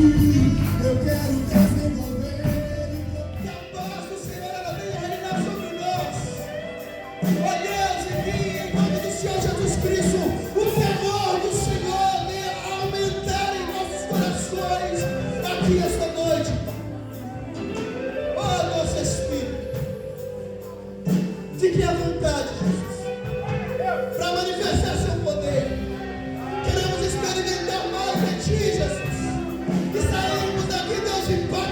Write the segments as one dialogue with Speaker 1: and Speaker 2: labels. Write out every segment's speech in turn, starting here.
Speaker 1: Eu quero desenvolver que a paz do Senhor ela venha reinar sobre nós. Ó Deus, envie em nome do Senhor Jesus Cristo o temor do Senhor venha aumentar em nossos corações aqui esta noite. Ó nosso Espírito, fique à vontade, Jesus, para manifestar seu poder. Queremos experimentar mais de Ti, Jesus. E saímos daqui, Deus, em paz.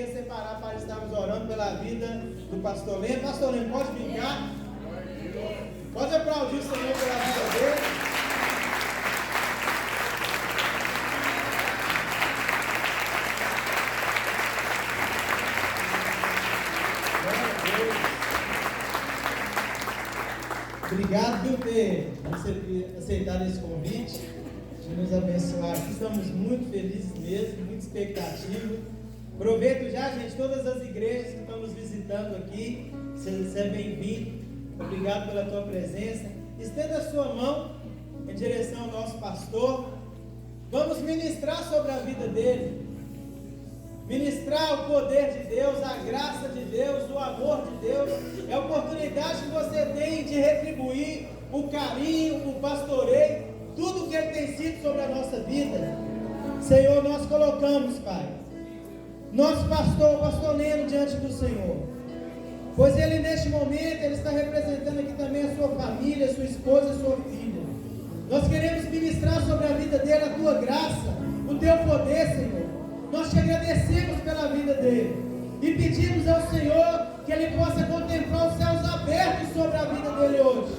Speaker 1: queria separar para estarmos orando pela vida do pastor Leno. Pastor Leno, pode vir cá? Pode aplaudir o Senhor pela vida dele. Obrigado por ter aceitado esse convite de nos abençoar aqui. Estamos muito felizes mesmo, muita expectativa. Aproveito já, gente, todas as igrejas que estão nos visitando aqui. Você é bem-vindo. Obrigado pela tua presença. Estenda a sua mão em direção ao nosso pastor. Vamos ministrar sobre a vida dele. Ministrar o poder de Deus, a graça de Deus, o amor de Deus. É a oportunidade que você tem de retribuir o carinho, o pastoreio, tudo que Ele tem sido sobre a nossa vida. Senhor, nós colocamos, Pai, nosso pastor, o pastor Leno, diante do Senhor. Pois ele, neste momento, ele está representando aqui também a sua família, a sua esposa, a sua filha. Nós queremos ministrar sobre a vida dele a tua graça, o teu poder, Senhor. Nós te agradecemos pela vida dele e pedimos ao Senhor que ele possa contemplar os céus abertos sobre a vida dele hoje,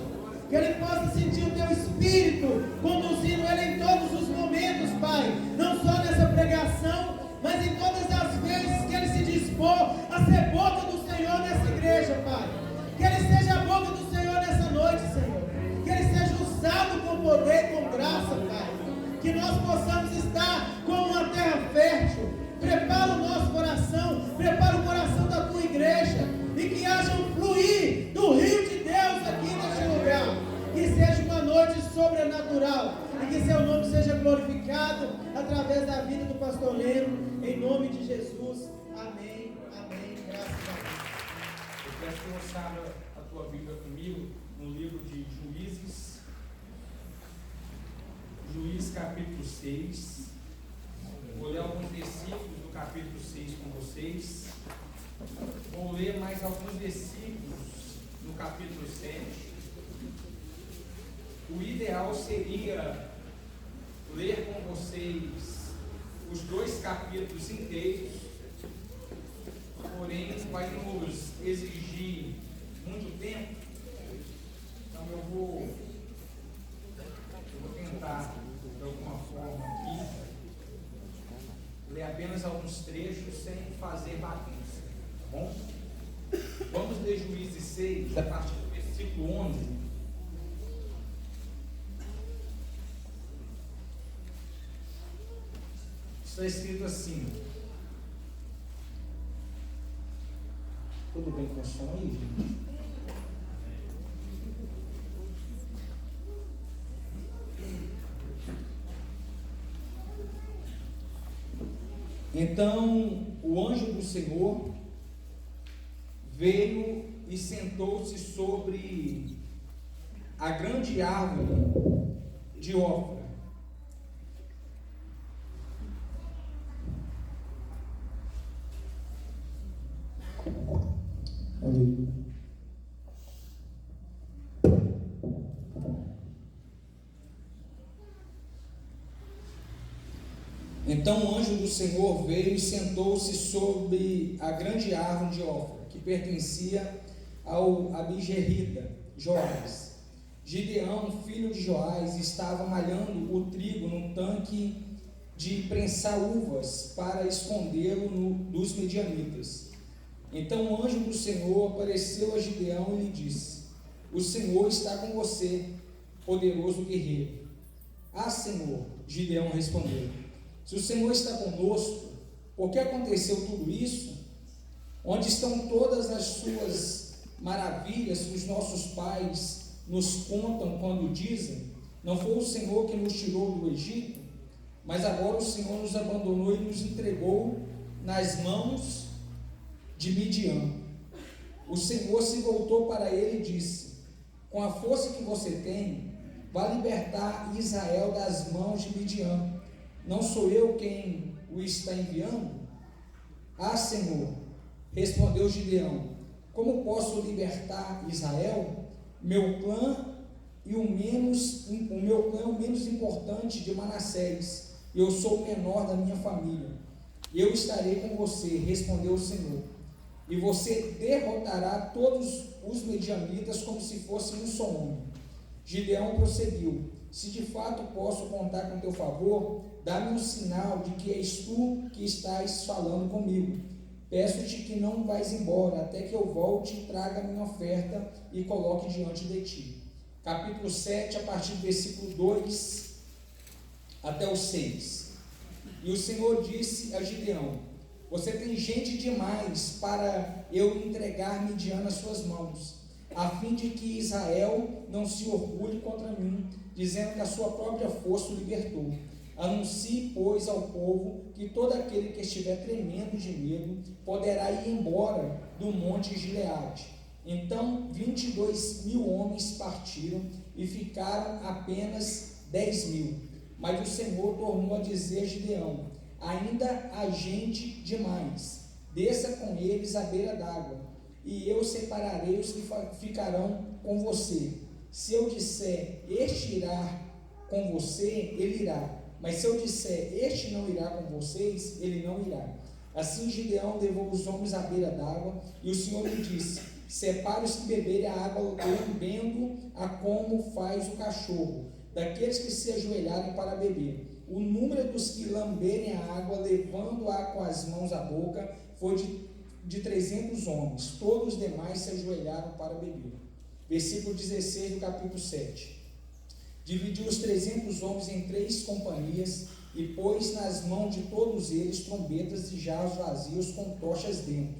Speaker 1: que ele possa sentir o teu Espírito conduzindo ele em todos os momentos, Pai, não só nessa pregação, mas em todas as vezes que ele se dispor a ser boca do Senhor nessa igreja, Pai. Que ele seja a boca do Senhor nessa noite, Senhor. Que ele seja usado com poder e com graça, Pai. Que nós possamos estar como uma terra fértil. Prepara o nosso coração, prepara o coração da tua igreja, e que haja um fluir do rio de Deus aqui neste lugar. Que seja uma noite sobrenatural, e que seu nome seja glorificado através da vida do pastor Leno, em nome de Jesus. Amém, amém, graças a Deus.
Speaker 2: Eu peço que você abra a tua Bíblia comigo no livro de Juízes, Juízes capítulo 6. Vou ler alguns versículos do capítulo 6 com vocês. Vou ler mais alguns versículos no capítulo 7. O ideal seria ler com vocês os 2 capítulos inteiros, porém vai nos exigir muito tempo, então eu vou tentar de alguma forma aqui ler apenas alguns trechos sem fazer bagunça, tá bom? Vamos ler Juízes 6, a partir do versículo 11. Está escrito assim.
Speaker 1: Tudo bem com o som aí, gente?
Speaker 2: Então o anjo do Senhor veio e sentou-se sobre a grande árvore de Ofra. Então o anjo do Senhor veio e sentou-se sobre a grande árvore de Ofra, que pertencia ao Abijeritas, Joás. Gideão, filho de Joás, estava malhando o trigo num tanque de prensar uvas para escondê-lo dos medianitas. Então o anjo do Senhor apareceu a Gideão e lhe disse: o Senhor está com você, poderoso guerreiro. Ah, Senhor, Gideão respondeu: se o Senhor está conosco, por que aconteceu tudo isso? Onde estão todas as suas maravilhas que os nossos pais nos contam quando dizem: não foi o Senhor que nos tirou do Egito? Mas agora o Senhor nos abandonou e nos entregou nas mãos de Midian. O Senhor se voltou para ele e disse: com a força que você tem, vá libertar Israel das mãos de Midian. Não sou eu quem o está enviando? Ah, Senhor, respondeu Gideão, como posso libertar Israel? Meu clã é o menos importante de Manassés, eu sou o menor da minha família. Eu estarei com você, respondeu o Senhor, e você derrotará todos os medianitas como se fosse um só homem. Gideão prosseguiu: se de fato posso contar com teu favor, dá-me um sinal de que és tu que estás falando comigo. Peço-te que não vais embora, até que eu volte e traga minha oferta e coloque diante de ti. Capítulo 7, a partir do versículo 2 até o 6. E o Senhor disse a Gideão: você tem gente demais para eu entregar Midian nas suas mãos, a fim de que Israel não se orgulhe contra mim, dizendo que a sua própria força o libertou. Anuncie, pois, ao povo que todo aquele que estiver tremendo de medo poderá ir embora do monte Gileade. Então 22.000 homens partiram e ficaram apenas 10.000. Mas o Senhor tornou a dizer a Gideão: ainda há gente demais, desça com eles à beira d'água, e eu separarei os que ficarão com você. Se eu disser, este irá com você, ele irá. Mas se eu disser, este não irá com vocês, ele não irá. Assim Gideão levou os homens à beira d'água, e o Senhor lhe disse: separe os que beberem a água, lambendo-a como faz o cachorro, daqueles que se ajoelharem para beber. O número dos que lamberem a água, levando-a com as mãos à boca, foi de 300 homens. Todos os demais se ajoelharam para beber. Versículo 16 do capítulo 7. Dividiu os 300 homens em 3 companhias e pôs nas mãos de todos eles trombetas e jarros vazios com tochas dentro.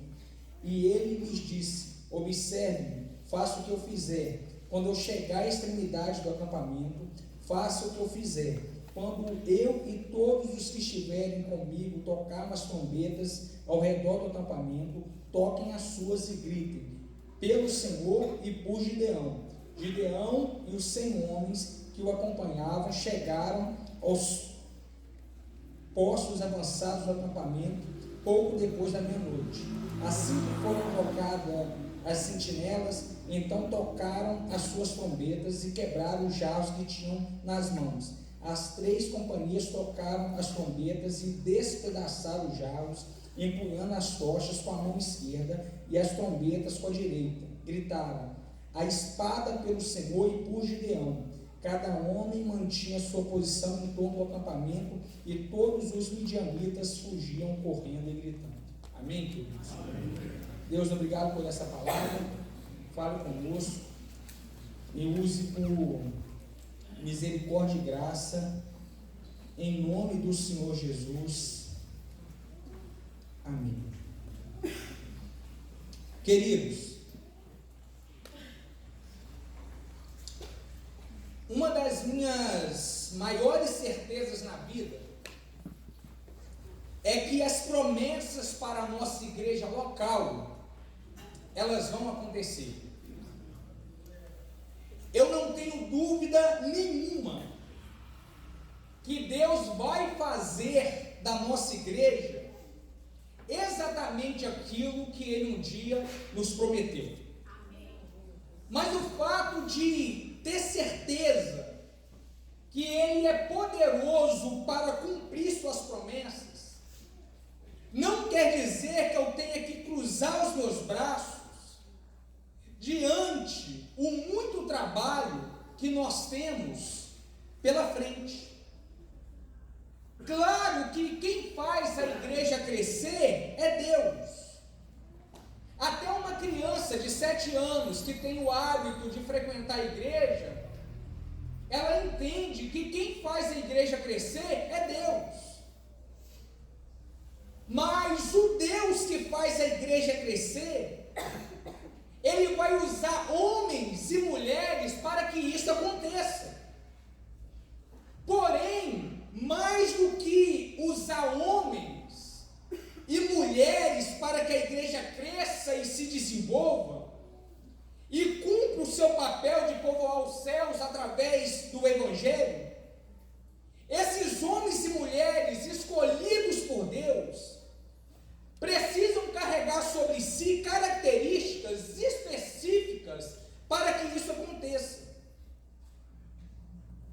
Speaker 2: E ele lhes disse: observe-me, faça o que eu fizer. Quando eu chegar à extremidade do acampamento, faça o que eu fizer. Quando eu e todos os que estiverem comigo tocar as trombetas ao redor do acampamento, toquem as suas e gritem: pelo Senhor e por Gideão. Gideão e os 100 homens que o acompanhavam chegaram aos postos avançados do acampamento pouco depois da meia-noite. Assim que foram trocadas as sentinelas, então tocaram as suas trombetas e quebraram os jarros que tinham nas mãos. As 3 companhias tocaram as trombetas e despedaçaram os jarros, empunhando as tochas com a mão esquerda e as trombetas com a direita. Gritaram: a espada pelo Senhor e por Gideão. Cada homem mantinha sua posição em torno do acampamento, e todos os midianitas fugiam correndo e gritando. Amém, queridos? Amém. Deus, obrigado por essa palavra. Fale conosco e use por misericórdia e graça, em nome do Senhor Jesus. Amém. Queridos, uma das minhas maiores certezas na vida é que as promessas para a nossa igreja local, elas vão acontecer. Eu não tenho dúvida nenhuma que Deus vai fazer da nossa igreja exatamente aquilo que Ele um dia nos prometeu. Mas o fato de ter certeza que Ele é poderoso para cumprir suas promessas, não quer dizer que eu tenha que cruzar os meus braços diante o muito trabalho que nós temos pela frente. Claro que quem faz a igreja crescer é Deus. Até uma criança de 7 anos que tem o hábito de frequentar a igreja, ela entende que quem faz a igreja crescer é Deus. Mas o Deus que faz a igreja crescer, Ele vai usar homens e mulheres para que isso aconteça. Porém, mais do que usar homens e mulheres para que a igreja cresça e se desenvolva, e cumpra o seu papel de povoar os céus através do Evangelho, esses homens e mulheres escolhidos por Deus precisam carregar sobre si características específicas para que isso aconteça.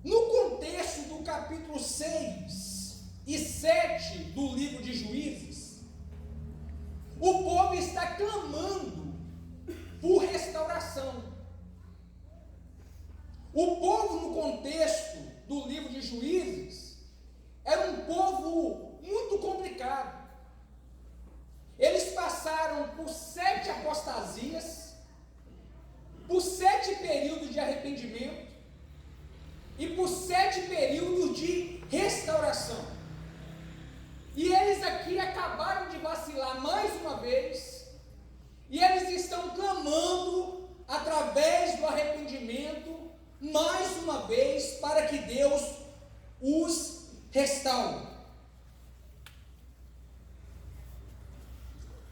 Speaker 2: No contexto do capítulo 6 e 7 do livro de Juízes, Juízes era um povo muito complicado. Eles passaram por 7 apostasias, por 7 períodos de arrependimento e por 7 períodos de restauração. E eles aqui acabaram de vacilar mais uma vez, e eles estão clamando através do arrependimento mais uma vez para que Deus os restaure.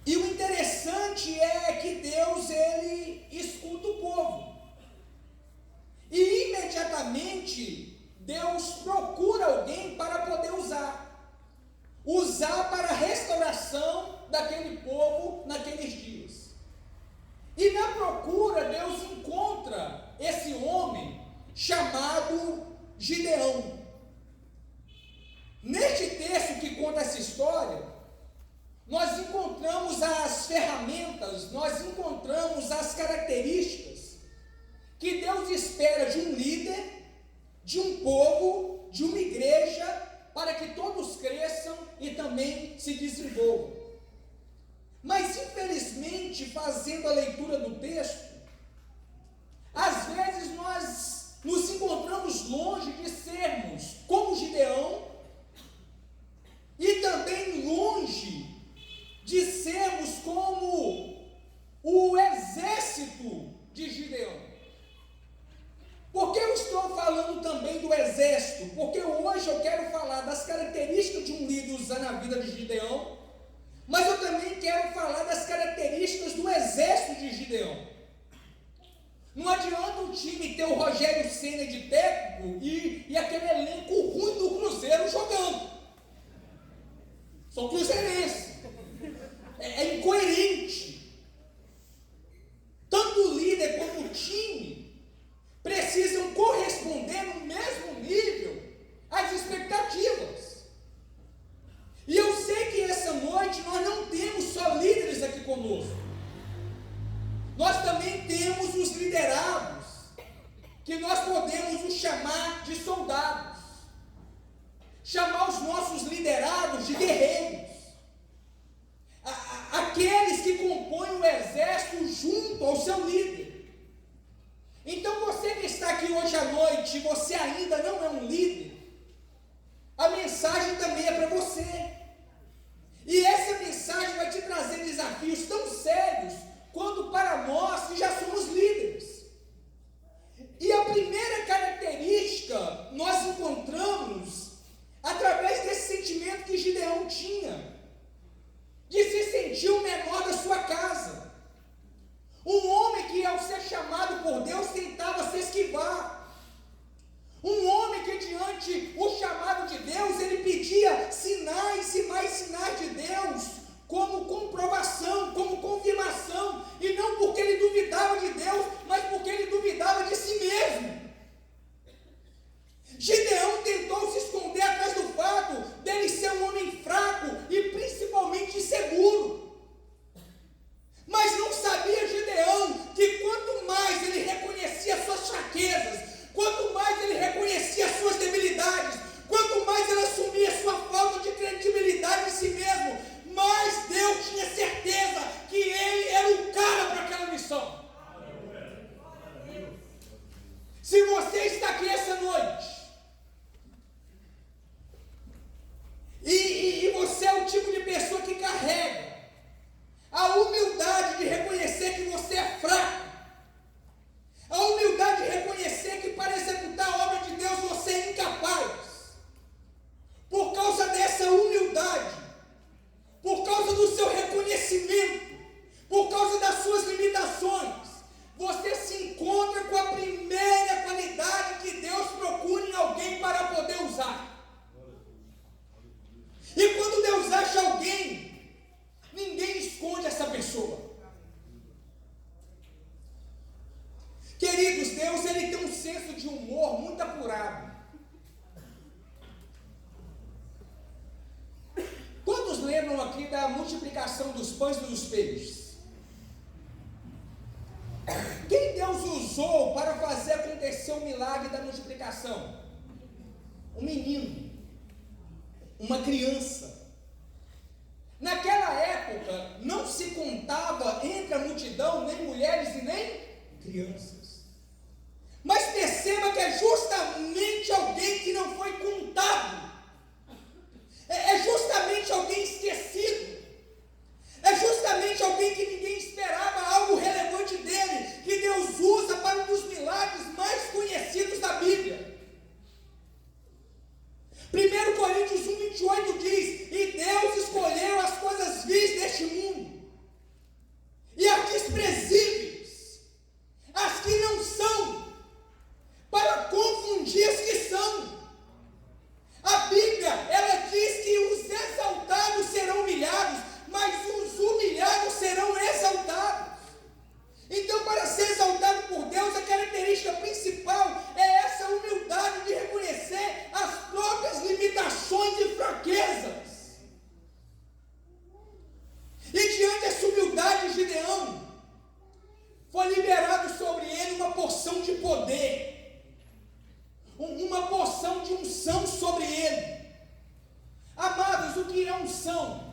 Speaker 2: E o interessante é que Deus, ele escuta o povo. E imediatamente Deus procura alguém para poder usar para a restauração daquele povo naqueles dias. E na procura Deus encontra esse homem chamado Gideão. Neste texto que conta essa história, nós encontramos as ferramentas, nós encontramos as características que Deus espera de um líder, de um povo, de uma igreja, para que todos cresçam e também se desenvolvam. Mas infelizmente, fazendo a leitura do texto, às vezes nós nos encontramos longe de sermos como Gideão e também longe de sermos como o exército de Gideão. Por que eu estou falando também do exército? Porque hoje eu quero falar das características de um líder usando a vida de Gideão, mas eu também quero falar das características do exército de Gideão. Não adianta o time ter o Rogério Ceni de técnico e aquele elenco ruim do Cruzeiro jogando. Sou cruzeirense. É incoerente. Tanto o líder como o time precisam corresponder no mesmo nível às expectativas. E eu sei que essa noite nós não temos só líderes aqui conosco. Nós também temos os liderados, que nós podemos os chamar de soldados. Chamar os nossos liderados de guerreiros. Aqueles que compõem o exército junto ao seu líder. Então você que está aqui hoje à noite, você ainda não é um líder, a mensagem também é para você. E essa mensagem vai te trazer desafios tão sérios quanto para nós que já somos líderes. E a primeira característica nós encontramos através desse sentimento que Gideão tinha, de se sentir o menor da sua casa. Um homem que, ao ser chamado por Deus, tentava se esquivar. Um homem que, diante o chamado de Deus, ele pedia sinais e mais sinais de Deus, como comprovação, como confirmação, e não porque ele duvidava de Deus, mas porque ele duvidava de si mesmo. Gideão tentou se esconder atrás do fato dele ser um homem fraco e principalmente inseguro. Mas não sabia Gideão que quanto mais ele reconhecia suas fraquezas, quanto mais ele reconhecia suas debilidades, quanto mais ele assumia sua falta de credibilidade em si mesmo, mais Deus tinha certeza que ele era o cara para aquela missão. Se você está aqui essa noite, e você é o tipo de pessoa que carrega a humildade de reconhecer que você é fraco, a humildade de reconhecer que para executar a obra de Deus você é incapaz, por causa dessa humildade, por causa do seu reconhecimento, por causa das suas limitações, você se encontra com a primeira qualidade que Deus procura em alguém para poder usar. E quando Deus acha alguém, ninguém esconde essa pessoa. Queridos, Deus ele tem um senso de humor muito apurado. Quantos lembram aqui da multiplicação dos pães e dos peixes? Quem Deus usou para fazer acontecer o milagre da multiplicação? um menino, uma criança. Naquela época, não se contava entre a multidão nem mulheres e nem crianças. Mas perceba que é justamente alguém que não foi contado, é justamente alguém esquecido, é justamente alguém que ninguém esperava algo relevante dele, que Deus usa para um dos milagres mais conhecidos da Bíblia. 1 Coríntios 1:28 diz: e Deus escolheu as coisas vis deste mundo, e as desprezíveis, as que não são, para confundir as que são. A Bíblia, ela diz que os exaltados serão humilhados, mas os humilhados serão exaltados. Então, para ser exaltado por Deus, a característica principal é essa humildade de reconhecer as próprias limitações e fraquezas. E diante dessa humildade, Gideão foi liberado sobre ele uma porção de poder, uma porção de unção sobre ele. Amados, o que é unção?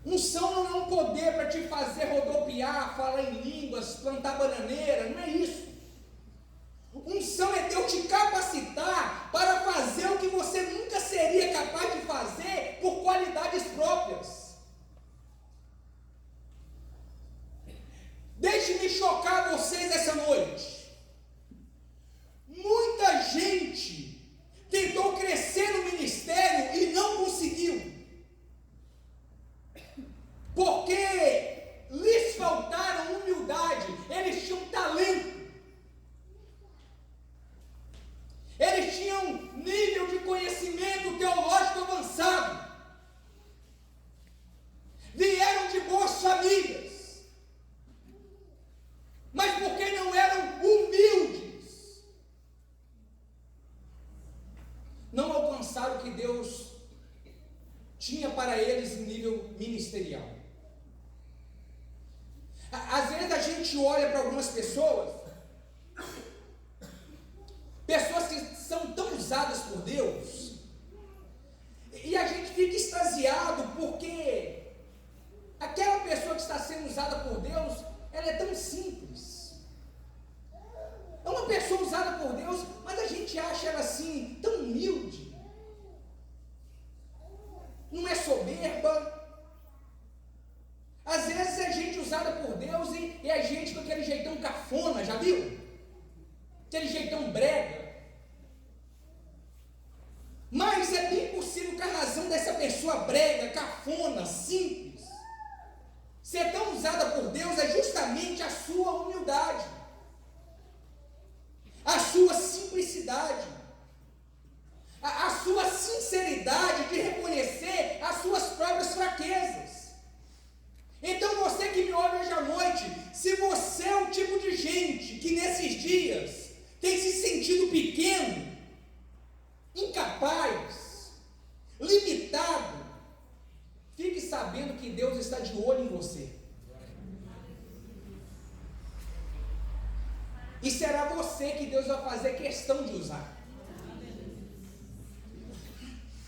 Speaker 2: Unção não é um poder para te fazer rodopiar, falar em línguas, plantar bananeira, não é isso. Unção é Deus te capacitar para fazer o que você nunca seria capaz de fazer por qualidades próprias. Deixe-me chocar vocês essa noite. Muita gente tentou crescer no ministério e não conseguiu, porque lhes faltaram humildade. Eles tinham talento, eles tinham nível de conhecimento teológico avançado, vieram de boas famílias, mas porque não eram humildes, não alcançaram o que Deus tinha para eles em nível ministerial. Às vezes a gente olha para algumas pessoas que são tão usadas por Deus, e a gente fica extasiado porque aquela pessoa que está sendo usada por Deus, ela é tão simples. É uma pessoa usada por Deus, mas a gente acha ela assim, tão humilde. Não é soberba. Às vezes é gente usada por Deus e é gente com aquele jeitão cafona, já viu? Aquele jeitão brega. Mas é bem possível que a razão dessa pessoa brega, cafona, simples, ser tão usada por Deus é justamente a sua humildade, a sua simplicidade, a sua sinceridade de reconhecer as suas próprias fraquezas. Então você que me ouve hoje à noite, se você é o tipo de gente que nesses dias tem se sentido pequeno, incapaz, limitado, fique sabendo que Deus está de olho em você. E será você que Deus vai fazer questão de usar.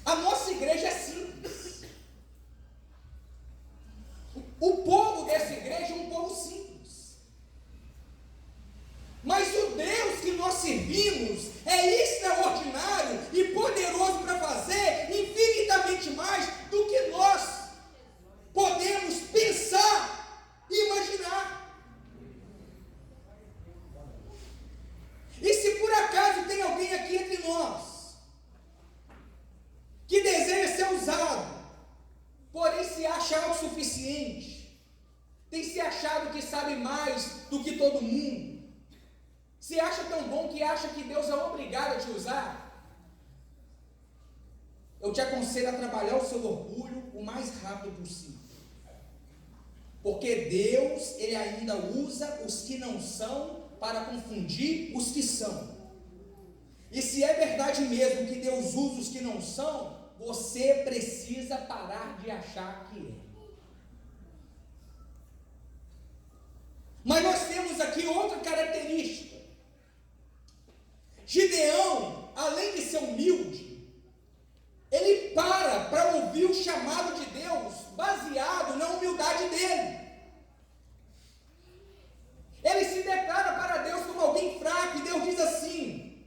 Speaker 2: A nossa igreja é simples. O povo dessa igreja é um povo simples. Mas o Deus que nós servimos é extraordinário e poderoso para fazer infinitamente mais do que nós podemos pensar e imaginar. E se por acaso tem alguém aqui entre nós que deseja ser usado, porém se acha autossuficiente, tem se achado que sabe mais do que todo mundo, se acha tão bom que acha que Deus é obrigado a te usar, eu te aconselho a trabalhar o seu orgulho o mais rápido possível, porque Deus, Ele ainda usa os que não são para confundir os que são. E se é verdade mesmo que Deus usa os que não são, você precisa parar de achar que é. Mas nós temos aqui outra característica. Gideão, além de ser humilde, ele para ouvir o chamado de Deus, baseado na humildade dele. Ele se declara para Deus como alguém fraco, e Deus diz assim: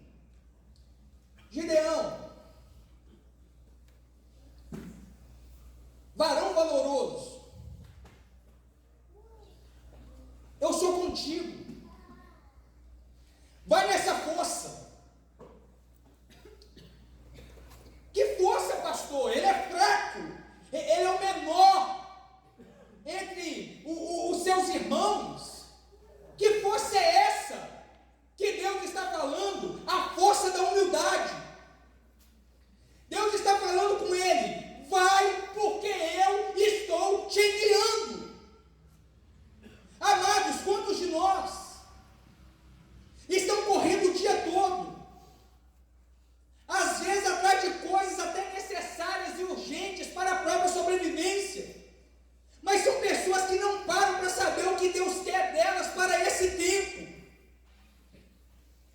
Speaker 2: Gideão, varão valoroso, eu sou contigo, vai nessa força. Que força, pastor? Ele é fraco, ele é o menor entre os seus irmãos. Que força é essa que Deus está falando? A força da humildade. Deus está falando com ele: vai, porque eu estou te enviando. Amados, quantos de nós estão correndo o dia todo, às vezes atrás de coisas até necessárias e urgentes para a própria sobrevivência, mas são pessoas que não param para saber o que Deus quer delas para esse tempo.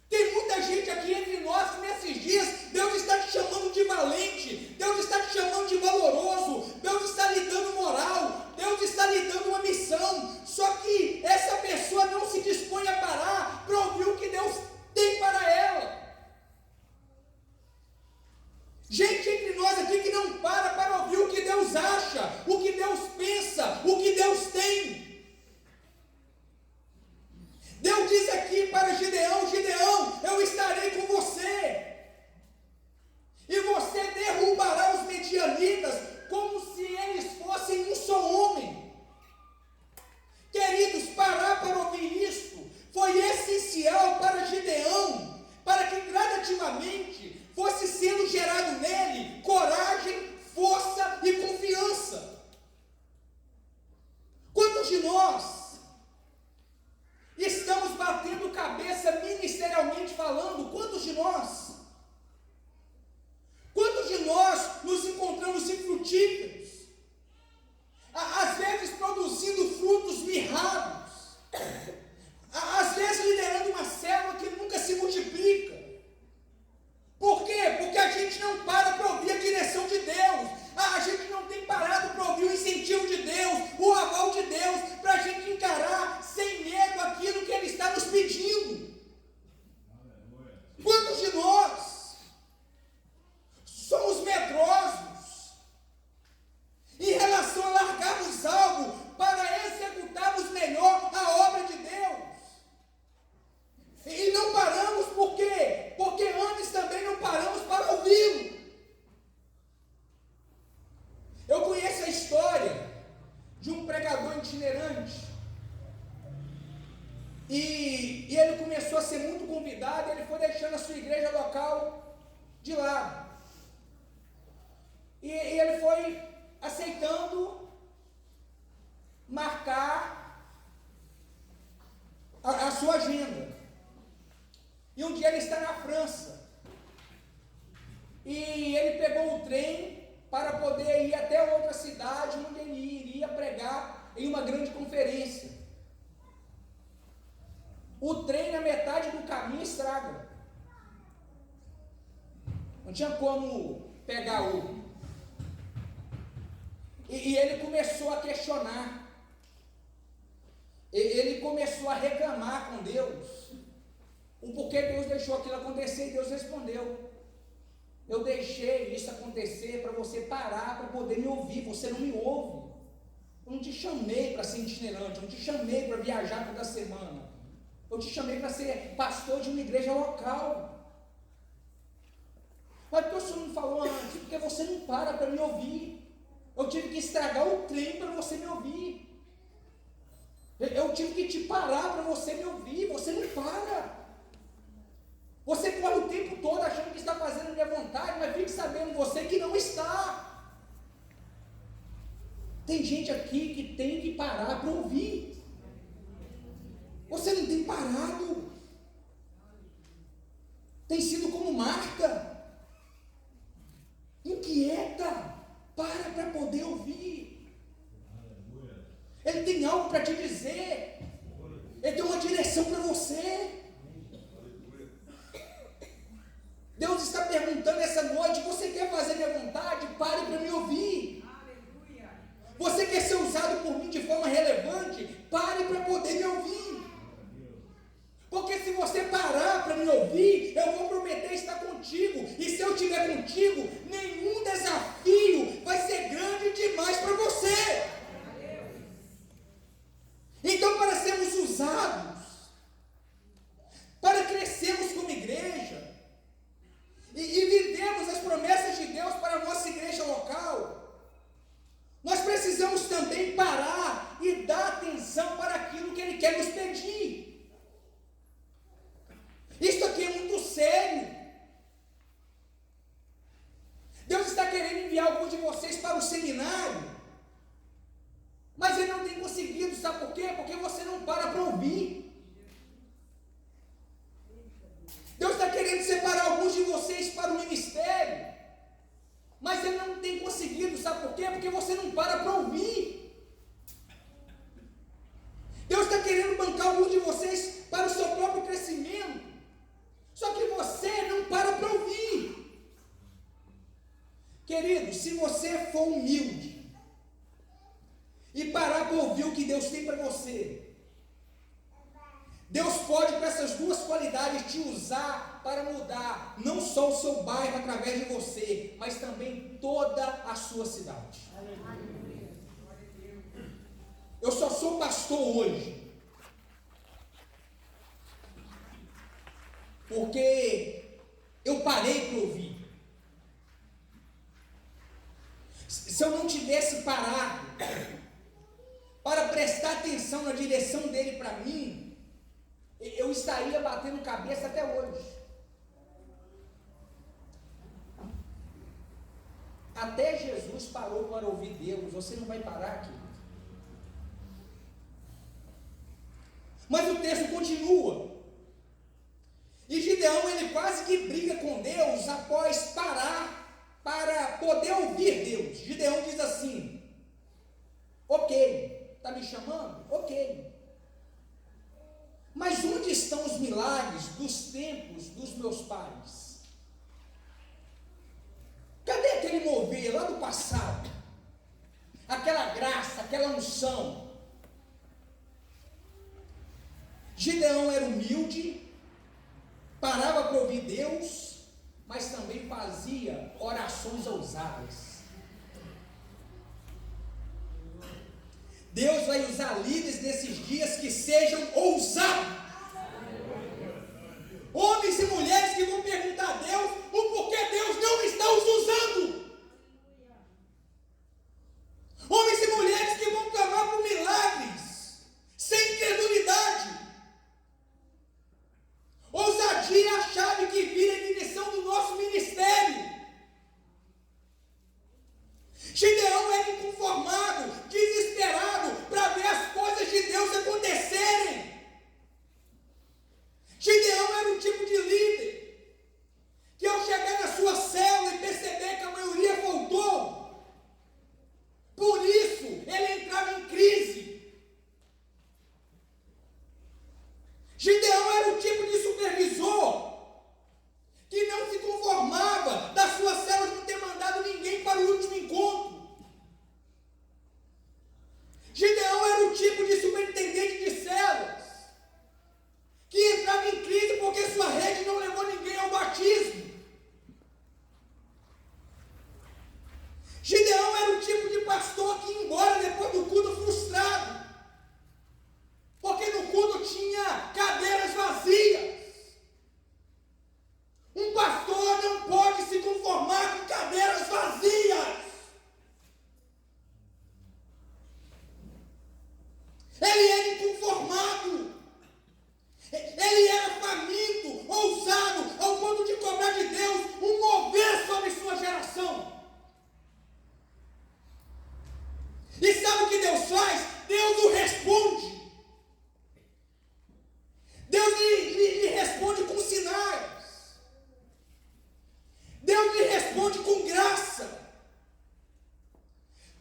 Speaker 2: Tem muita gente aqui entre nós que nesses dias Deus está te chamando de valente, Deus está te chamando de valoroso, Deus está lhe dando moral, Deus está lhe dando uma missão, só que essa pessoa não se dispõe a parar para ouvir o que Deus tem para ela. Gente entre nós aqui que não para ouvir o que Deus acha, o que Deus pensa, o que Deus tem. Deus diz aqui para Gideão: Gideão, eu estarei com você, e você derrubará os medianitas como se eles fossem um só homem. Queridos, parar para ouvir isso foi essencial para Gideão, para que gradativamente fosse sendo gerado nele coragem, força e confiança. Quantos de nós estamos batendo cabeça ministerialmente falando? Quantos de nós? Quantos de nós nos encontramos infrutíferos? Às vezes produzindo frutos mirrados, às vezes liderando uma célula que nunca se multiplica. Por quê? Porque a gente não para ouvir a direção de Deus, a gente não tem parado para ouvir o incentivo de Deus, o aval de Deus, para a gente encarar sem medo aquilo que Ele está nos pedindo. Quantos de nós somos medrosos em relação a largarmos algo para executarmos melhor a obra de Deus? E não paramos por quê? Porque antes também não paramos para ouvi-lo. Eu conheço a história de um pregador itinerante, e ele começou a ser muito convidado, e ele foi deixando a sua igreja local de lado, e ele foi aceitando marcar a sua agenda. E um dia ele está na França, e ele pegou o trem para poder ir até outra cidade, onde ele iria pregar em uma grande conferência. O trem, na metade do caminho, estraga. Não tinha como pegar outro. E ele começou a questionar. Ele começou a reclamar com Deus o porquê Deus deixou aquilo acontecer, e Deus respondeu: eu deixei isso acontecer para você parar, para poder me ouvir. Você não me ouve. Eu não te chamei para ser itinerante, eu não te chamei para viajar toda semana, eu te chamei para ser pastor de uma igreja local. Mas por que o senhor não falou antes? Porque você não para me ouvir. Eu tive que estragar o trem para você me ouvir. Eu tive que te parar para você me ouvir. Você não para. Você corre o tempo todo achando que está fazendo a minha vontade, mas fique sabendo você que não está. Tem gente aqui que tem que parar para ouvir. Você não tem parado. Tem sido como Marta, inquieta. Para poder ouvir. Ele tem algo para te dizer. Ele tem uma direção para você. perguntando essa noite: você quer fazer minha vontade? Pare para me ouvir. Você quer ser usado por mim de forma relevante? Pare para poder me ouvir. Porque se você parar para me ouvir, eu vou prometer estar contigo. E se eu estiver contigo, nenhum desafio vai ser grande demais para você. Então, para sermos usados, para crescermos como igreja, e vivemos as promessas de Deus para a nossa igreja local, nós precisamos também parar e dar atenção para aquilo que Ele quer nos pedir. Isso aqui é muito sério. Deus está querendo enviar alguns de vocês para o seminário, mas Ele não tem conseguido, sabe por quê? Porque você não para ouvir. Deus está querendo separar alguns de vocês para o ministério, mas Ele não tem conseguido, sabe por quê? Porque você não para ouvir. Deus está querendo bancar alguns de vocês para o seu próprio crescimento, só que você não para ouvir. Querido, se você for humilde e parar para ouvir o que Deus tem para você, Deus pode, com essas duas qualidades, te usar para mudar não só o seu bairro através de você, mas também toda a sua cidade. Eu só sou pastor hoje porque eu parei para ouvir. Se eu não tivesse parado para prestar atenção na direção dele para mim, eu estaria batendo cabeça até hoje. Até Jesus parou para ouvir Deus. Você não vai parar aqui. Mas o texto continua. E Gideão, ele quase que briga com Deus após parar para poder ouvir Deus. Gideão diz assim: ok, está me chamando? Ok. Mas onde estão os milagres dos tempos dos meus pais? Cadê aquele mover lá do passado? Aquela graça, aquela unção. Gideão era humilde, parava para ouvir Deus, mas também fazia orações ousadas. Deus vai usar líderes nesses dias que sejam ousados. Homens e mulheres que vão perguntar a Deus o porquê Deus não está os usando. Homens e mulheres que vão clamar por milagres, sem incredulidade. Ousadia é a chave que vira a direção do nosso ministério. Gideão era inconformado, desesperado para ver as coisas de Deus acontecerem. Gideão era um tipo de líder que, ao chegar na sua célula e perceber que a maioria voltou, por isso ele entrava em crise. Gideão era o tipo de supervisor que não se conformava da sua célula não ter mandado ninguém para o último encontro. Gideão era o tipo de superintendente de células que entrava em crise porque sua rede não levou ninguém ao batismo. Gideão era o tipo de pastor que ia embora depois do culto frustrado, porque no culto tinha cadeiras vazias. Um pastor não pode se conformar com cadeiras vazias. Ele era inconformado. Ele era faminto, ousado, ao ponto de cobrar de Deus um mover sobre sua geração. E sabe o que Deus faz? Deus o responde. Deus lhe responde com sinais. Deus lhe responde com graça.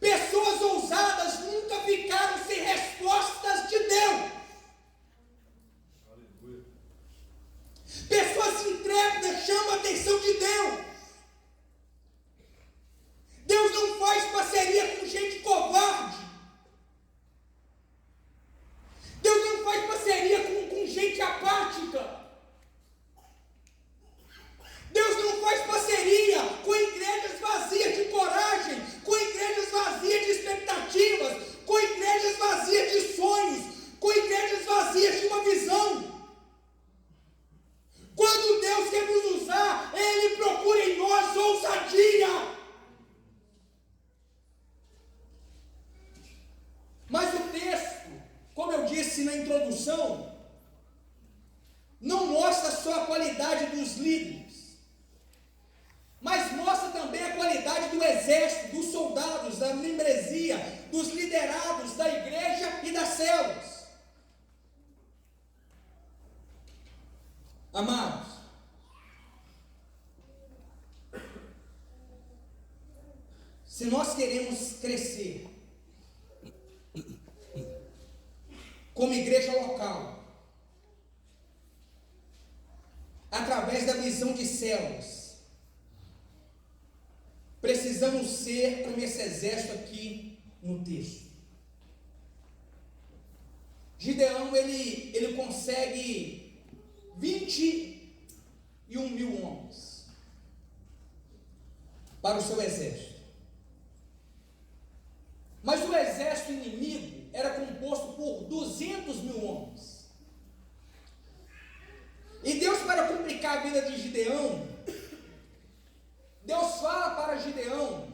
Speaker 2: Pessoas ousadas nunca ficaram sem respostas de Deus. Pessoas intrépidas chamam a atenção de Deus. na introdução, não mostra só a qualidade dos líderes, mas mostra também a qualidade do exército, dos soldados, da membresia, dos liderados da igreja e das células. Amados, se nós queremos crescer como igreja local, através da visão de células, precisamos ser como esse exército aqui no texto. Gideão, ele consegue 21 mil homens para o seu exército. Mas o exército inimigo era composto por 200 mil homens. E Deus, para complicar a vida de Gideão, Deus fala para Gideão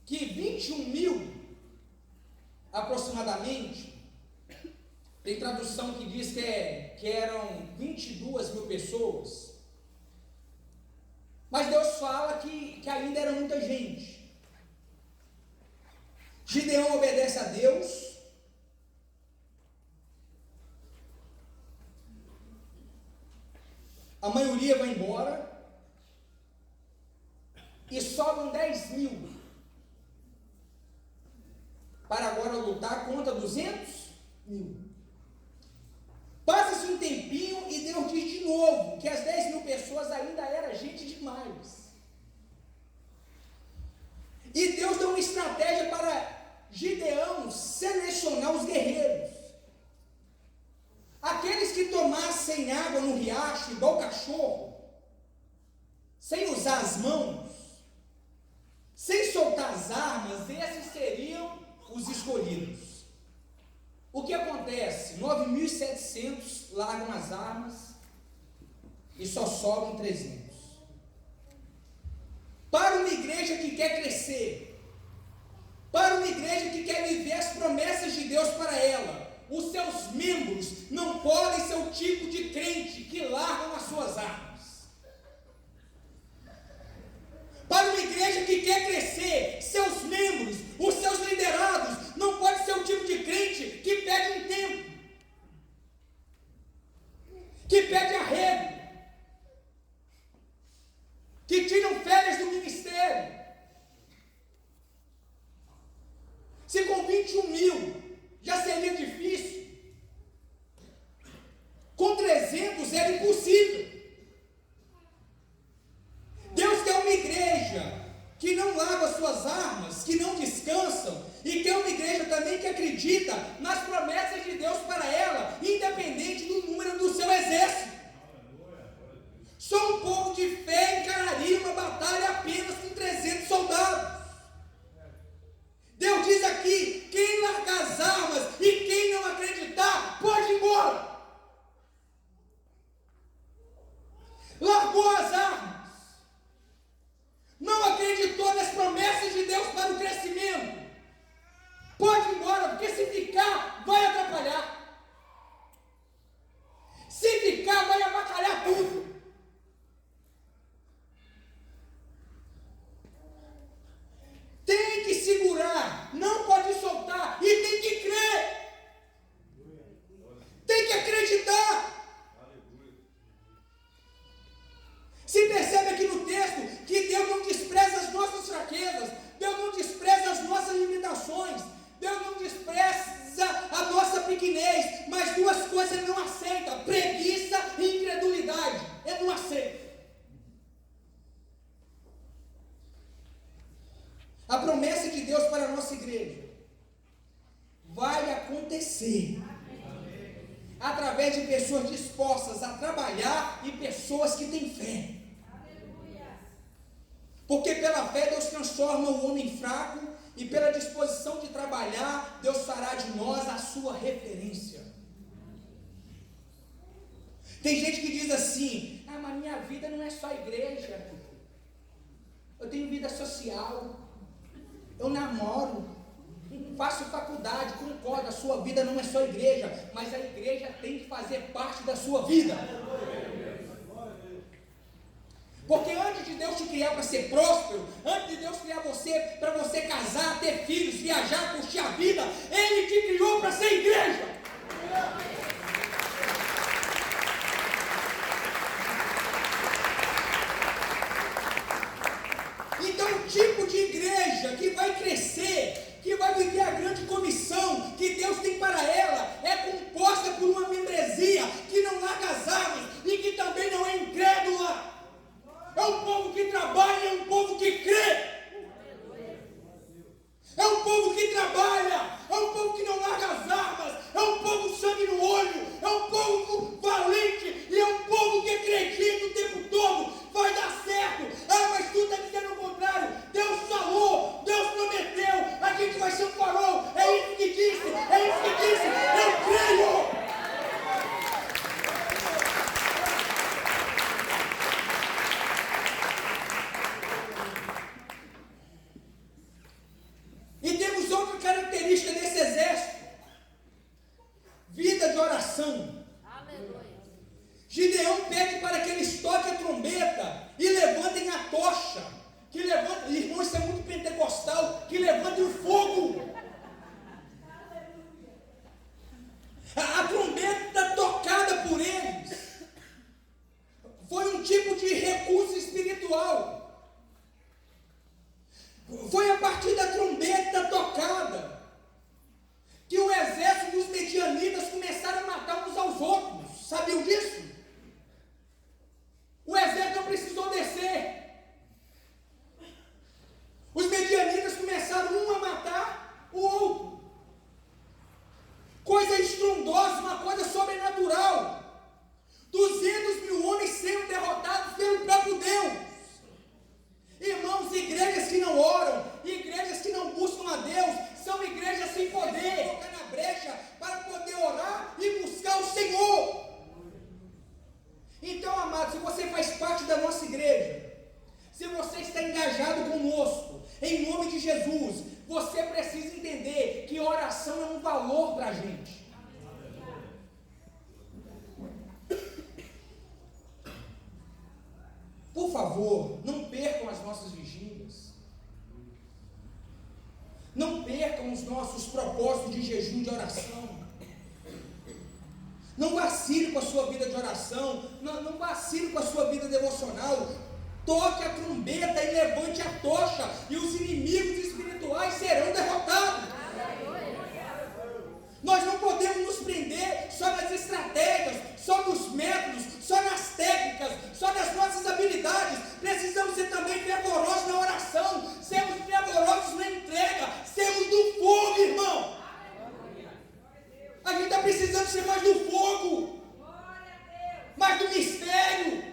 Speaker 2: que 21 mil, aproximadamente, tem tradução que diz que eram 22 mil pessoas, mas Deus fala que ainda era muita gente. Gideão obedece a Deus, a maioria vai embora, e sobram 10 mil, para agora lutar contra 200 mil. Passa-se um tempinho e Deus diz de novo que as 10 mil pessoas ainda era gente demais. E Deus deu uma estratégia para Gideão selecionar os guerreiros. Aqueles que tomassem água no riacho, igual cachorro, sem usar as mãos, sem soltar as armas, esses seriam os escolhidos. O que acontece? 9.700 largam as armas e só sobram 300. Para uma igreja que quer crescer, para uma igreja que quer viver as promessas de Deus para ela, os seus membros não podem ser o tipo de crente que largam as suas armas. Para uma igreja que quer crescer, seus membros, os seus liderados, não pode ser o tipo de crente que pede um tempo, que pede arrego, que tiram férias do ministério. Se com 21 mil já seria difícil, com 300 era impossível. Deus quer uma igreja que não lava suas armas, que não descansam, e quer uma igreja também que acredita nas promessas de Deus para ela, independente do número do seu exército. Só um pouco de fé encararia uma batalha apenas com 300 soldados. Deus diz aqui: quem largar as armas e quem não acreditar, pode ir embora. Largou as armas, não acreditou nas promessas de Deus para o crescimento, pode ir embora, porque se ficar, vai atrapalhar. Se ficar, vai avacalhar tudo. Tem que segurar, não pode soltar, e tem que crer, tem que acreditar. Se percebe aqui no texto que Deus não despreza as nossas fraquezas, Deus não despreza as nossas limitações, Deus não despreza a nossa pequenez, mas duas coisas Ele não aceita: preguiça e incredulidade. Ele não aceita. A promessa de Deus para a nossa igreja vai acontecer através de pessoas dispostas a trabalhar e pessoas que têm fé. Porque pela fé Deus transforma o homem fraco, e pela disposição de trabalhar, Deus fará de nós a sua referência. Tem gente que diz assim: ah, mas minha vida não é só igreja, eu tenho vida social, eu namoro, faço faculdade, concordo, a sua vida não é só igreja, mas a igreja tem que fazer parte da sua vida. Porque antes de Deus te criar para ser próspero, antes de Deus criar você para você casar, ter filhos, viajar, curtir a vida, Ele te criou para ser igreja. Então o tipo de igreja que vai crescer, que vai viver a grande comissão que Deus tem para ela, é composta por uma membresia que não larga as armas e que também não é incrédula. É um povo que trabalha, é um povo que crê. É um povo que trabalha, é um povo que não larga as armas, é um povo sangue no olho, é um povo valente e é um povo que acredita o tempo todo. Vai dar certo. Ah, mas tu está dizendo o contrário. Deus falou, Deus prometeu, a gente vai ser um farol. É isso que disse, eu creio. E temos outra característica desse exército: vida de oração.
Speaker 3: Aleluia.
Speaker 2: Gideão pede para que eles toquem a trombeta e levantem a tocha. Que levantem, irmão, isso é muito pentecostal. Que levantem o fogo. A trombeta tocada por eles foi um tipo de recurso espiritual. Foi a partir da trombeta tocada que o exército dos medianitas começaram a matar uns aos outros. Sabiam disso? O exército não precisou descer. Os medianitas começaram um a matar o outro. Coisa estrondosa, uma coisa sobrenatural. 200.000 homens sendo derrotados pelo próprio Deus. Irmãos, igrejas que não oram, igrejas que não buscam a Deus, são igrejas sem poder. Colocar na brecha para poder orar e buscar o Senhor. Então, amado, se você faz parte da nossa igreja, se você está engajado conosco, em nome de Jesus, você precisa entender que oração é um valor para a gente. Por favor, não percam as nossas vigílias. Não percam os nossos propósitos de jejum, de oração. Não vacile com a sua vida de oração. Não vacile com a sua vida devocional. Toque a trombeta e levante a tocha, e os inimigos espirituais serão derrotados. Nós não podemos nos prender só nas estratégias, só nos métodos, só nas técnicas, só nas nossas habilidades. Precisamos ser também fervorosos na oração, sermos fervorosos na entrega, sermos do fogo, irmão. A gente está precisando ser mais do fogo, mais do mistério,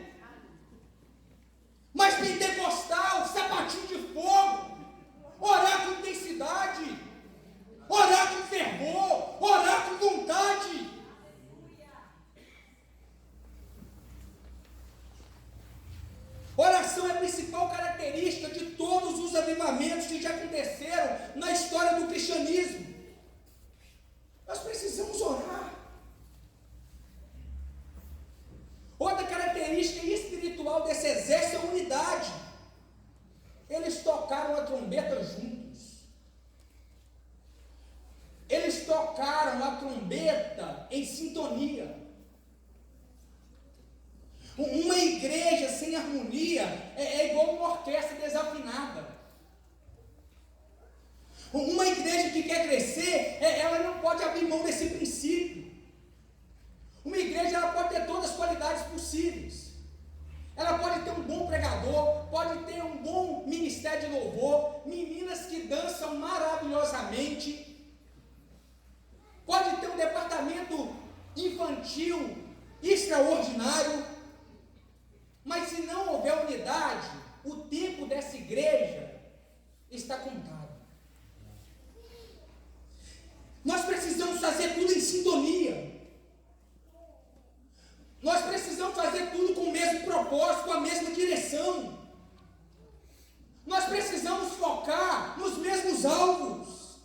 Speaker 2: mais pentecostal, sapatinho de fogo, orar com intensidade, orar com fervor, orar com vontade. Oração é a principal característica de todos os avivamentos que já aconteceram na história do cristianismo. Nós precisamos orar. Outra característica espiritual desse exército é a unidade. Eles tocaram a trombeta juntos. Eles tocaram a trombeta em sintonia. Uma igreja sem harmonia é igual uma orquestra desafinada. Uma igreja que quer crescer, ela não pode abrir mão desse princípio. Uma igreja, ela pode ter todas as qualidades possíveis. Ela pode ter um bom pregador, pode ter um bom ministério de louvor, meninas que dançam maravilhosamente, pode ter um departamento infantil extraordinário, mas se não houver unidade, o tempo dessa igreja está contado. Nós precisamos fazer tudo em sintonia. Nós precisamos fazer tudo com o mesmo propósito, com a mesma direção. Nós precisamos focar nos mesmos alvos.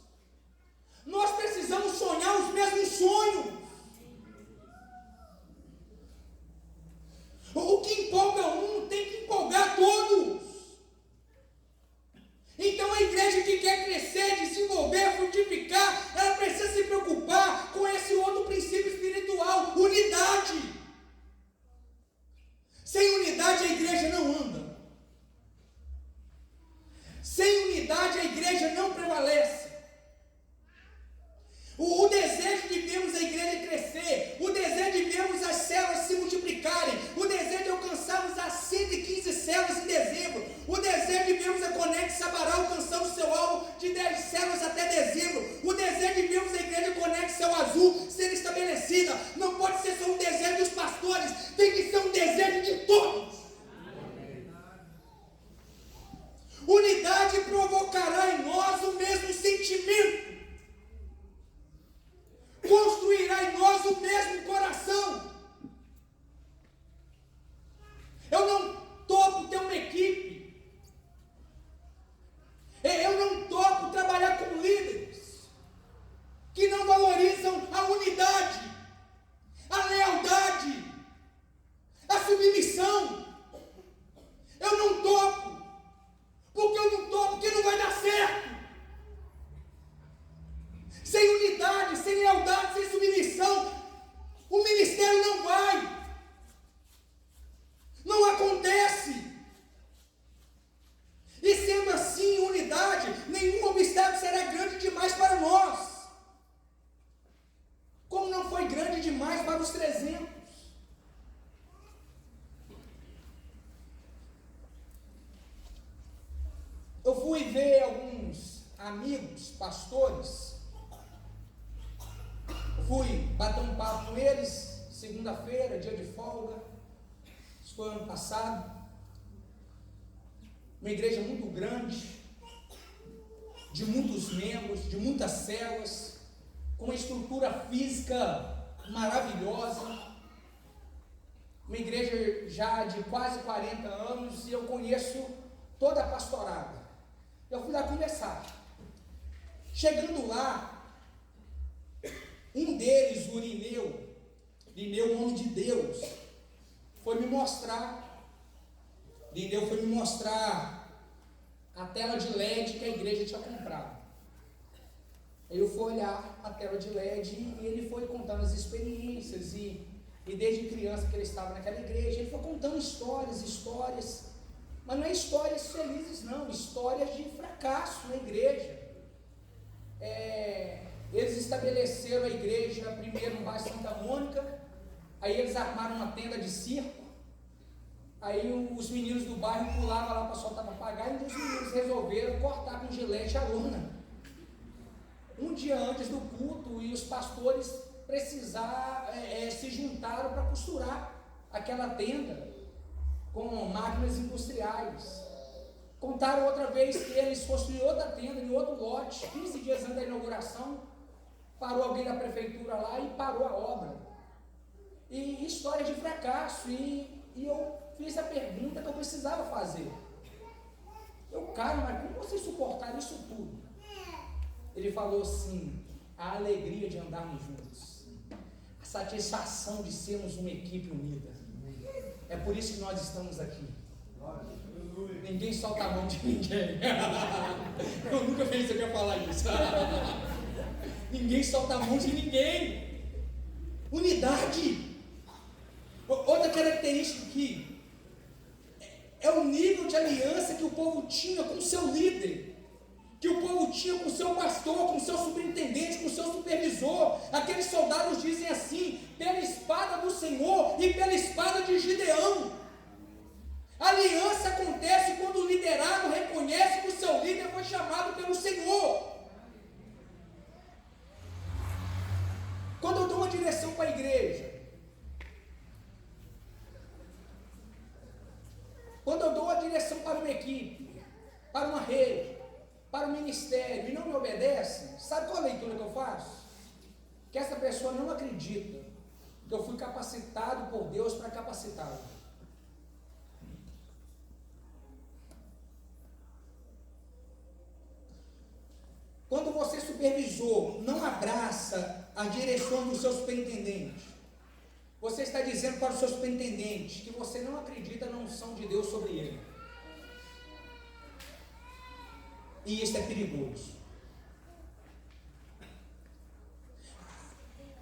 Speaker 2: amigos, pastores. Eu fui bater um papo com eles, segunda-feira, dia de folga. Isso foi ano passado. Uma igreja muito grande, de muitos membros, de muitas células, com uma estrutura física maravilhosa, uma igreja já de quase 40 anos, e eu conheço toda a pastorada. Eu fui lá conversar. Chegando lá, um deles, o Irineu, homem de Deus, foi me mostrar a tela de LED que a igreja tinha comprado. Aí eu fui olhar a tela de LED e ele foi contando as experiências, e desde criança que ele estava naquela igreja, ele foi contando histórias, mas não é histórias felizes não, histórias de fracasso na igreja. Eles estabeleceram a igreja primeiro no bairro Santa Mônica, aí eles armaram uma tenda de circo, aí os meninos do bairro pulavam lá para soltar papagaio, e os meninos resolveram cortar com gilete a lona. Um dia antes do culto, e os pastores se juntaram para costurar aquela tenda com máquinas industriais. Contaram outra vez que eles construíram outra tenda em outro lote, 15 dias antes da inauguração, parou alguém da prefeitura lá e parou a obra. E história de fracasso, e eu fiz a pergunta que eu precisava fazer. Cara, mas como vocês suportaram isso tudo? Ele falou assim: a alegria de andarmos juntos, a satisfação de sermos uma equipe unida. É por isso que nós estamos aqui. Ninguém solta a mão de ninguém. Eu nunca pensei que ia falar isso. Ninguém solta a mão de ninguém. Unidade. Outra característica aqui é o nível de aliança que o povo tinha com o seu líder, que o povo tinha com o seu pastor, com o seu superintendente, com o seu supervisor. Aqueles soldados dizem assim: pela espada do Senhor e pela espada de Gideão. A aliança acontece quando o liderado reconhece que o seu líder foi chamado pelo Senhor. Quando eu dou uma direção para a igreja, quando eu dou uma direção para uma equipe, para uma rede, para o ministério, e não me obedece, sabe qual a leitura que eu faço? Que essa pessoa não acredita que eu fui capacitado por Deus para capacitá-lo. Quando você, supervisor, não abraça a direção do seu superintendente, você está dizendo para o seu superintendente que você não acredita na unção de Deus sobre ele. E isso é perigoso.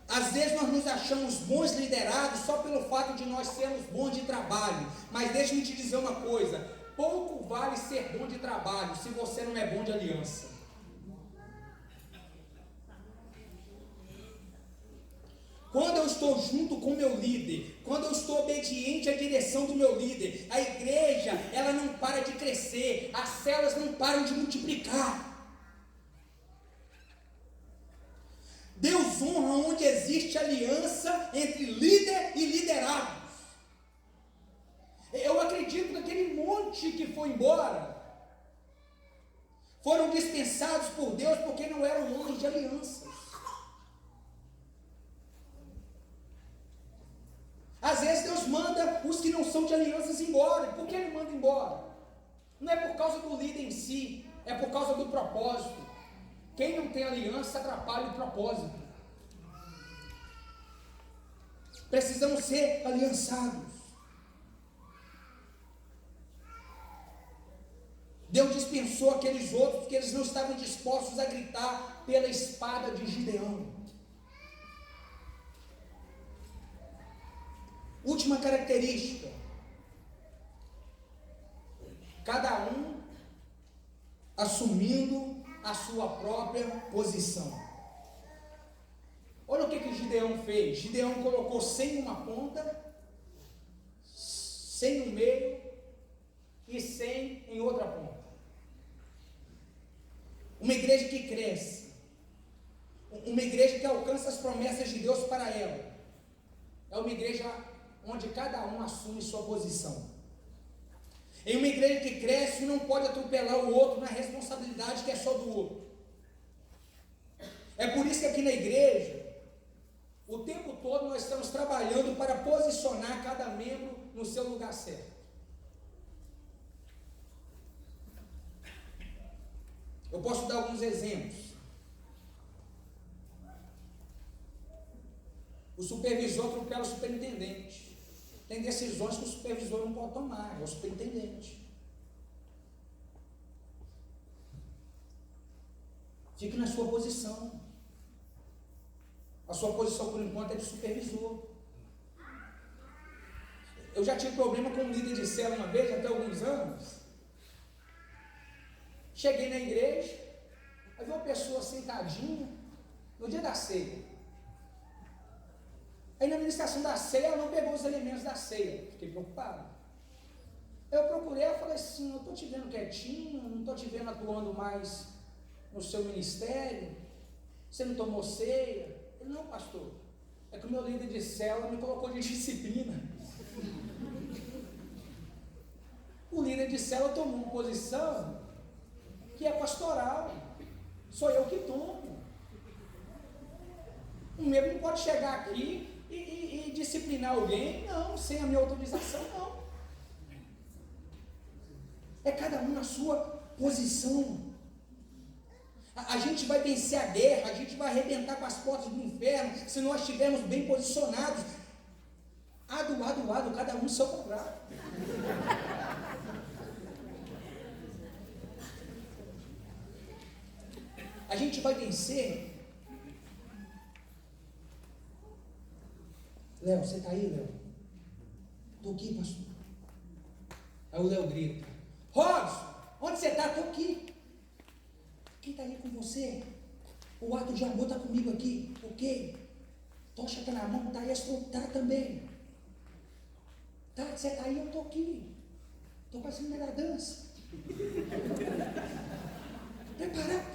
Speaker 2: Às vezes nós nos achamos bons liderados só pelo fato de nós sermos bons de trabalho. Mas deixa-me te dizer uma coisa: pouco vale ser bom de trabalho se você não é bom de aliança. Quando eu estou junto com o meu líder, quando eu estou obediente à direção do meu líder, a igreja, ela não para de crescer, as células não param de multiplicar. Deus honra onde existe aliança entre líder e liderados. Eu acredito que aquele monte que foi embora foram dispensados por Deus porque não eram homens de alianças. Às vezes Deus manda os que não são de alianças embora. Por que Ele manda embora? Não é por causa do líder em si, é por causa do propósito. Quem não tem aliança atrapalha o propósito. Precisamos ser aliançados. Deus dispensou aqueles outros porque eles não estavam dispostos a gritar pela espada de Gideão. Última característica: cada um assumindo a sua própria posição. Olha o que Gideão fez. Gideão colocou 100 em uma ponta, 100 no meio e 100 em outra ponta. uma igreja que cresce, uma igreja que alcança as promessas de Deus para ela, é uma igreja onde cada um assume sua posição. Em uma igreja que cresce, não pode atropelar o outro na responsabilidade que é só do outro. É por isso que aqui na igreja, o tempo todo nós estamos trabalhando para posicionar cada membro no seu lugar certo. Eu posso dar alguns exemplos. O supervisor atropela o superintendente. Tem decisões que o supervisor não pode tomar, é o superintendente. Fique na sua posição. A sua posição, por enquanto, é de supervisor. Eu já tive problema com um líder de célula uma vez, até alguns anos. Cheguei na igreja, aí vi uma pessoa sentadinha, no dia da ceia. Aí na ministração da ceia, ela não pegou os elementos da ceia. Fiquei preocupado. Eu procurei, eu falei assim, eu estou te vendo quietinho, não estou te vendo atuando mais no seu ministério, você não tomou ceia? Ele, não, pastor, é que o meu líder de célula me colocou de disciplina. O líder de célula tomou uma posição que é pastoral, sou eu que tomo. Um membro não pode chegar aqui e disciplinar alguém, não, sem a minha autorização, não. É cada um na sua posição. A gente vai vencer a guerra, a gente vai arrebentar com as portas do inferno, se nós estivermos bem posicionados. Lado, cada um no seu quadrado. A gente vai vencer. Léo, você está aí, Léo? Estou aqui, pastor. Aí o Léo grita: Robson, onde você está? Estou aqui. Quem está aí com você? O ato de amor está comigo aqui. O quê? Tocha está na mão, está aí, está também. Tá, você está aí, eu estou aqui. Estou fazendo melhor dança. Preparado.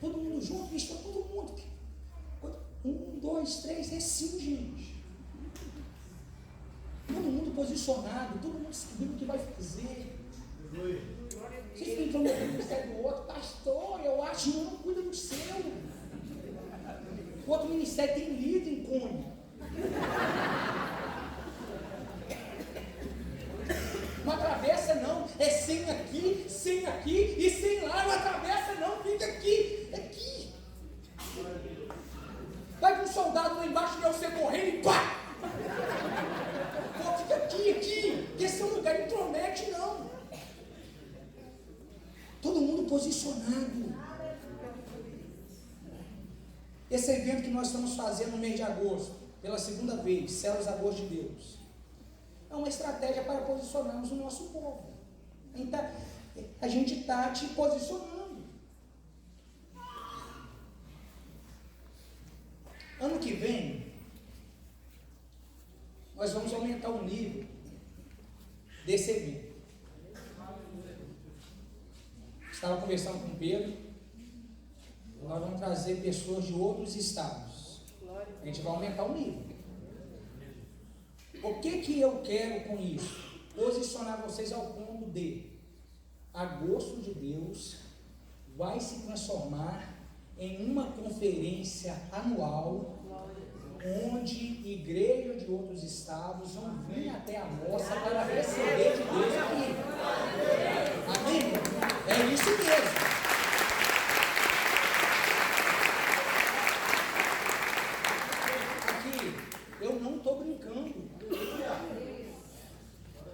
Speaker 2: Todo mundo junto, mistura todo mundo. 1, 2, 3, é sim, gente. Todo mundo posicionado, todo mundo sabendo o que vai fazer. Vocês estão entrando no ministério do outro, pastor, eu acho que não cuida do seu. O outro ministério tem líder em Cunha. Não atravessa não, é sem aqui e sem lá, não atravessa não, fica aqui, aqui. Vai com um soldado lá embaixo, e você correndo e pá! Pô, fica aqui, porque esse é um lugar, intromete não. Todo mundo posicionado. Esse evento que nós estamos fazendo no mês de agosto, pela segunda vez, Células Agosto de Deus, é uma estratégia para posicionarmos o nosso povo. Então, a gente está te posicionando. Ano que vem, nós vamos aumentar o nível desse evento. Estava conversando com o Pedro, nós vamos trazer pessoas de outros estados. A gente vai aumentar o nível. O que eu quero com isso? Posicionar vocês ao ponto de Agosto de Deus vai se transformar em uma conferência anual, onde igrejas de outros estados vão vir até a nossa para receber de Deus aqui. Amém? É isso mesmo. Aqui, eu não estou brincando.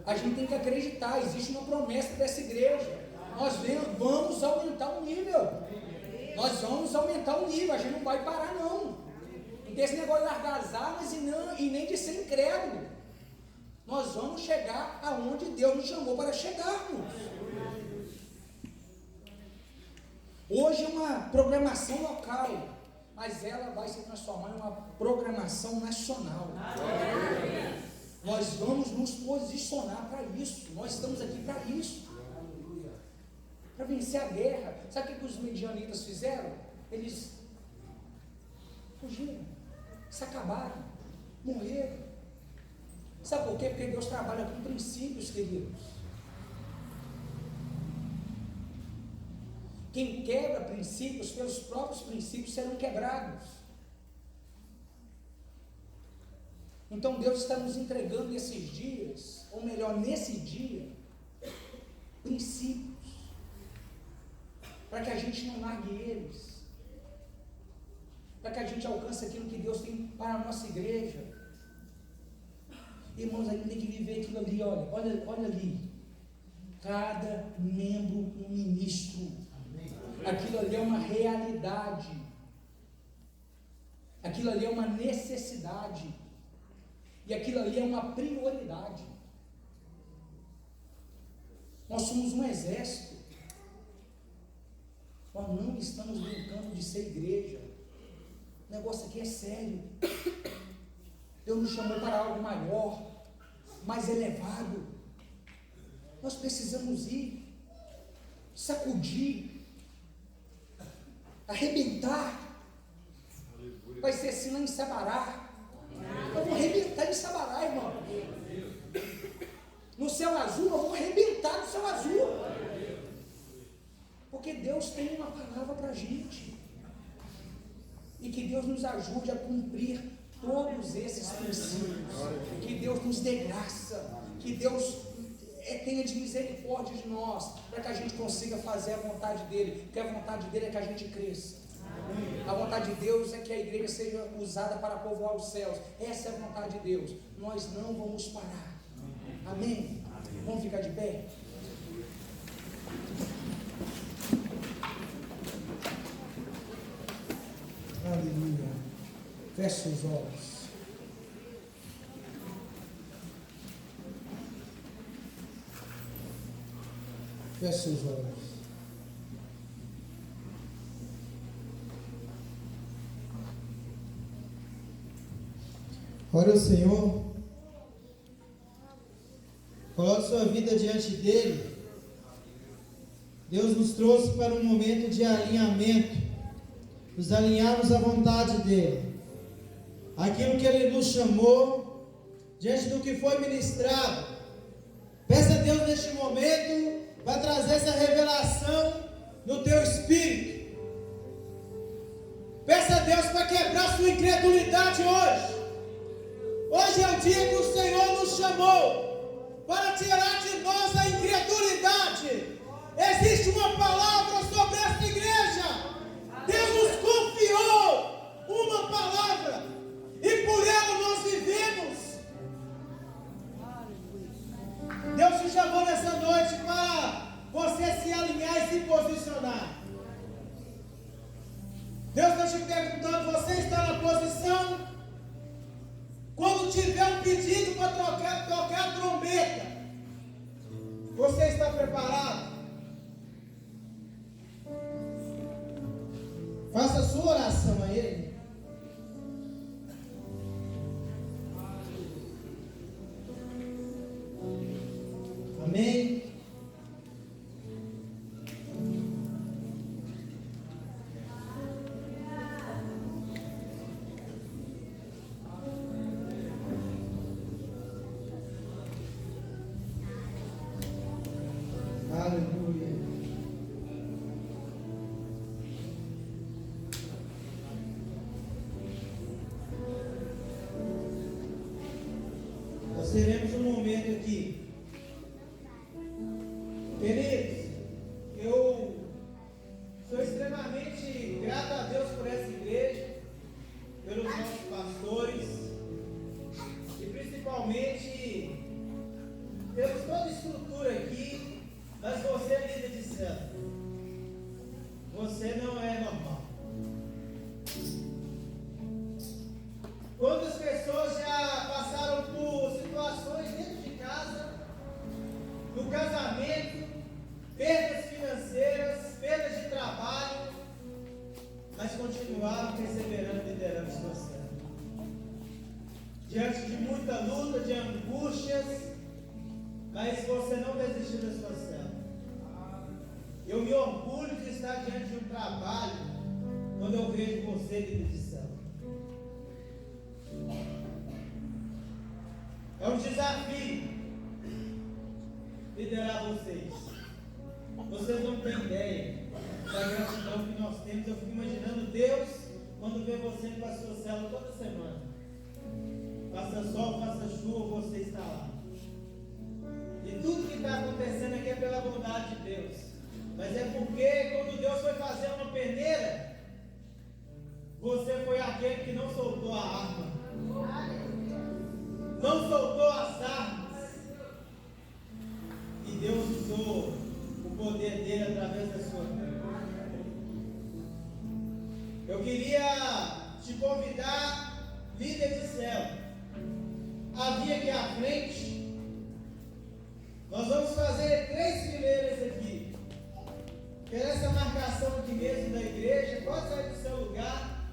Speaker 2: A gente tem que acreditar, existe uma promessa dessa igreja. Nós vamos aumentar o nível. Nós vamos aumentar o nível, a gente não vai parar não. Não tem esse negócio de largar as armas e nem de ser incrédulo. Nós vamos chegar aonde Deus nos chamou para chegarmos. Hoje é uma programação local, mas ela vai se transformar em uma programação nacional. Nós vamos nos posicionar para isso. Nós estamos aqui para isso. para vencer a guerra. Sabe o que os medianitas fizeram? Eles fugiram, se acabaram, morreram. Sabe por quê? Porque Deus trabalha com princípios, queridos. Quem quebra princípios, pelos próprios princípios serão quebrados. Então Deus está nos entregando esses dias, ou melhor, nesse dia, princípios, para que a gente não largue eles, para que a gente alcance aquilo que Deus tem para a nossa igreja. Irmãos, a gente tem que viver aquilo ali, olha ali, cada membro um ministro, aquilo ali é uma realidade, aquilo ali é uma necessidade, e aquilo ali é uma prioridade. Nós somos um exército. Nós não estamos brincando de ser igreja. O negócio aqui é sério. Deus nos chamou para algo maior, mais elevado. Nós precisamos ir, sacudir, arrebentar. Vai ser assim lá em Sabará. Nós vamos arrebentar em Sabará, irmão. No céu azul, nós vamos arrebentar no céu azul. Porque Deus tem uma palavra para a gente. E que Deus nos ajude a cumprir todos esses princípios. Que Deus nos dê graça. Que Deus tenha de misericórdia de nós, para que a gente consiga fazer a vontade dEle. Porque a vontade dEle é que a gente cresça. A vontade de Deus é que a igreja seja usada para povoar os céus. Essa é a vontade de Deus. Nós não vamos parar. Amém? Vamos ficar de pé? Aleluia. Feche seus olhos. Feche seus olhos.
Speaker 1: Ore ao Senhor, coloque sua vida diante dEle. Deus nos trouxe para um momento de alinhamento, nos alinharmos à vontade dEle, aquilo que Ele nos chamou, diante do que foi ministrado. Peça a Deus neste momento, para trazer essa revelação no teu espírito. Peça a Deus para quebrar sua incredulidade hoje. Hoje é o dia que o Senhor nos chamou para tirar de nós a incredulidade. Existe uma palavra sobre esta igreja. Deus nos confiou uma palavra e por ela nós vivemos. Deus te chamou nessa noite para você se alinhar e se posicionar. Deus está te perguntando: você está na posição? Quando tiver um pedido para tocar a trombeta, você está preparado? Faça a sua oração a Ele. Amém. Aleluia. Nós teremos um momento aqui. Queridos, eu sou extremamente grato a Deus por essa igreja, pelos nossos pastores e principalmente temos toda a estrutura aqui, mas você é líder de célula. Você não é normal. Quantas pessoas já passaram por situações dentro de casa, no casamento, perdas financeiras, perdas de trabalho, mas continuaram perseverando e liderando sua célula. Diante de muita luta, de angústias, mas você não desistiu da sua célula.
Speaker 3: Eu me orgulho de estar diante de um trabalho quando eu vejo você, líder de célula. É um desafio liderar vocês. Vocês não têm ideia da gratidão que nós temos. Eu fico imaginando Deus quando vê você para a sua célula toda semana. Faça sol, faça chuva, você está lá. E tudo que está acontecendo aqui é pela bondade de Deus. Mas é porque quando Deus foi fazer uma peneira, você foi aquele que não soltou a arma. Não soltou as armas. E Deus usou o poder dele através da sua vida. Eu queria te convidar, líder de célula, a vir aqui à frente. Nós vamos fazer 3 fileiras aqui. Essa marcação aqui mesmo da igreja. Pode sair do seu lugar.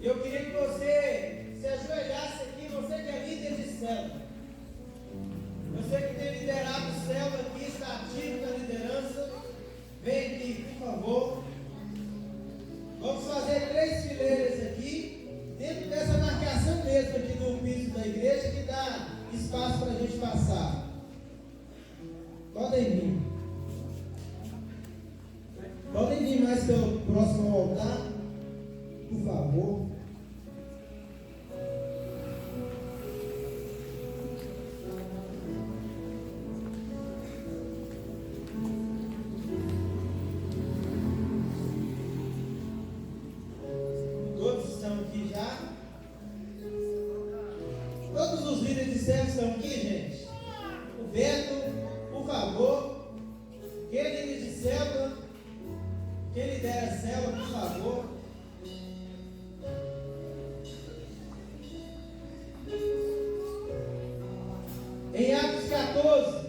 Speaker 3: Eu queria que você se ajoelhasse aqui. Você que é líder de célula, você que tem liderado célula aqui, está ativo na liderança, vem aqui, por favor. Vamos fazer 3 fileiras aqui, dentro dessa marcação mesmo aqui no piso da igreja, que dá espaço para a gente passar. Podem vir. Podem vir mais pelo próximo altar, por favor. Todos estão aqui já? Todos os líderes de célula estão aqui, gente? O Beto, por favor. Quem é líder de célula? Quem lidera a célula, por favor. Em Atos 14,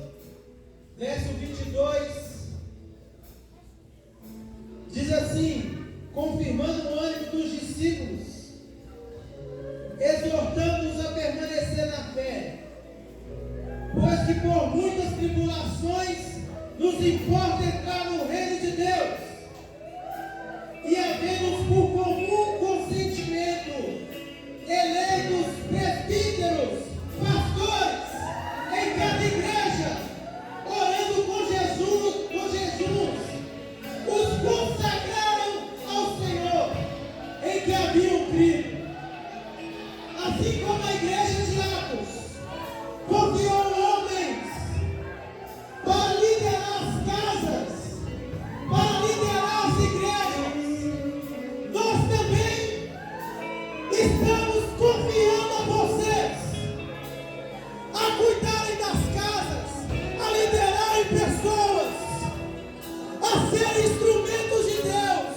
Speaker 3: verso 22, diz assim, confirmando o ânimo dos discípulos, exortando-os a permanecer na fé, pois que por muitas tribulações nos importa entrar no reino de Deus, e havemos por comum consentimento eleitos presbíteros, pastores, em cada igreja, orando com jejuns, os consagraram ao Senhor, em que haviam crido. Assim como a igreja de Atos confiou homens para liderar as casas, para liderar as igrejas, nós também estamos confiando a vocês a cuidarem das casas, a liderarem pessoas, a serem instrumentos de Deus.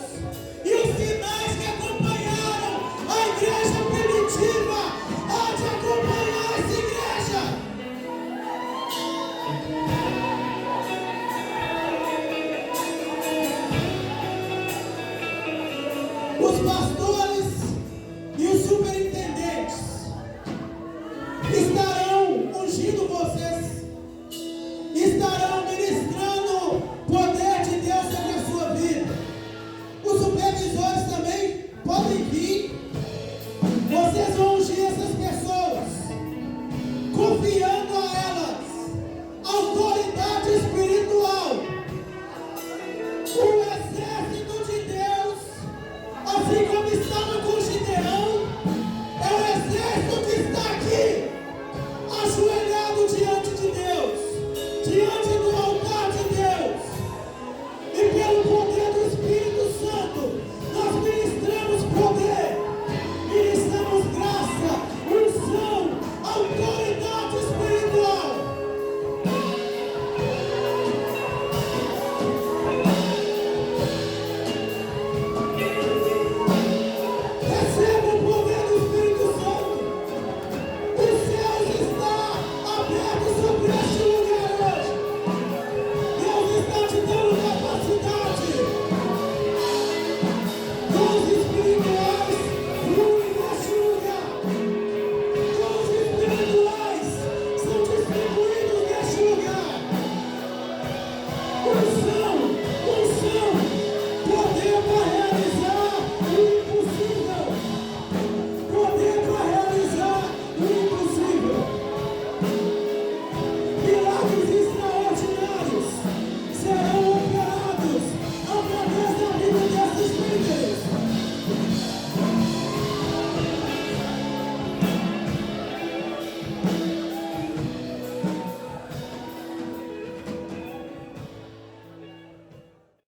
Speaker 3: E os sinais que acompanharam a igreja primitiva há de acompanhar essa igreja. Os pastores e os superintendentes estarão ungindo vocês, estarão ministrando poder de Deus sobre a sua vida. Os supervisores também podem vir. Vocês vão ungir essas pessoas, confiando a elas autoridade espiritual. O exército de Deus, assim como está